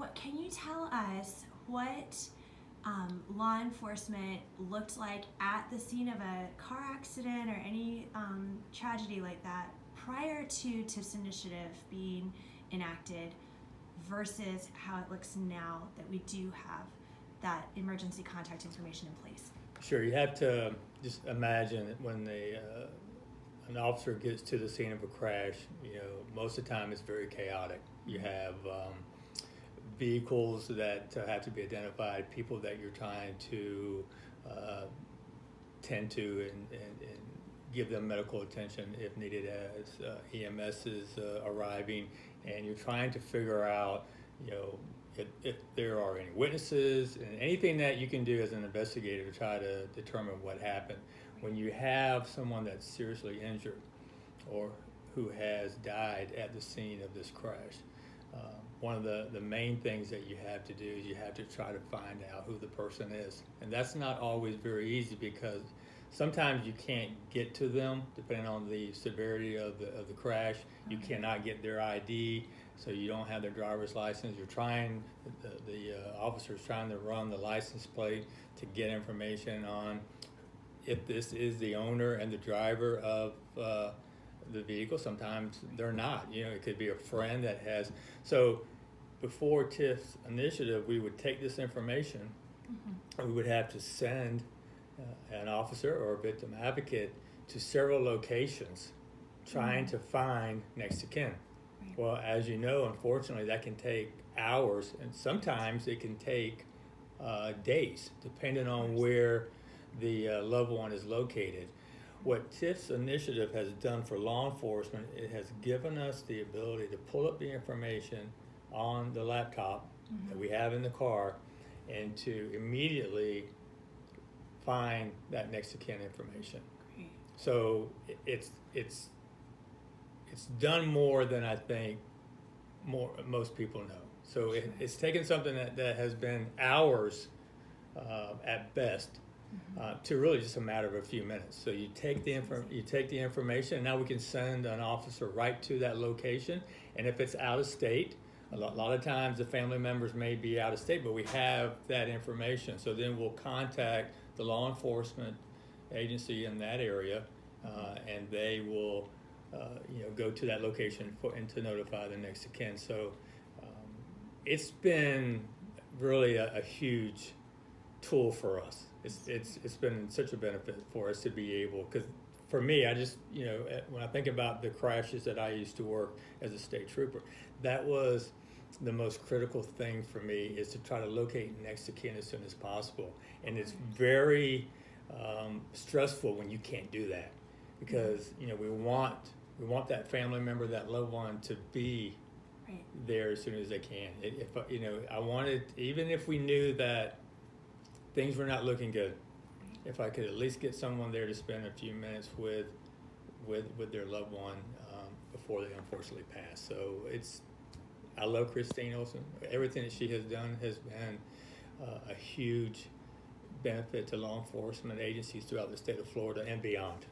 what can you tell us what law enforcement looked like at the scene of a car accident or any tragedy like that prior to TIF's initiative being enacted versus how it looks now that we do have that emergency contact information in place? Sure, you have to just imagine when an officer gets to the scene of a crash, most of the time it's very chaotic. You have vehicles that have to be identified, people that you're trying to tend to and give them medical attention if needed as EMS is arriving, and you're trying to figure out, if there are any witnesses and anything that you can do as an investigator to try to determine what happened. When you have someone that's seriously injured or who has died at the scene of this crash, one of the main things that you have to do is you have to try to find out who the person is. And that's not always very easy because sometimes you can't get to them depending on the severity of the crash. You cannot get their ID, so you don't have their driver's license. You're trying, the officer's trying to run the license plate to get information on if this is the owner and the driver of the vehicle. Sometimes they're not. It could be a friend that has. So before TIF's initiative, we would take this information and we would have to send an officer or a victim advocate to several locations trying to find next of kin. Right. Well, as you know, unfortunately, that can take hours, and sometimes it can take days, depending on where the loved one is located. What TIF's initiative has done for law enforcement, it has given us the ability to pull up the information on the laptop that we have in the car and to immediately find that next of kin information. Great. So it's done more than I think most people know. So it's taken something that has been hours at best to really just a matter of a few minutes. So you take the information, and now we can send an officer right to that location. And if it's out of state, a lot of times the family members may be out of state, but we have that information. So then we'll contact the law enforcement agency in that area, and they will go to that location and to notify the next of kin. So it's been really a huge tool for us. It's been such a benefit for us to be able, because for me, I just, when I think about the crashes that I used to work as a state trooper, that was the most critical thing for me, is to try to locate next of kin as soon as possible. And it's very stressful when you can't do that, because we want that family member, that loved one, to be there as soon as they can. I wanted, even if we knew that things were not looking good, if I could at least get someone there to spend a few minutes with their loved one before they unfortunately pass. So I love Christine Olson. Everything that she has done has been a huge benefit to law enforcement agencies throughout the state of Florida and beyond.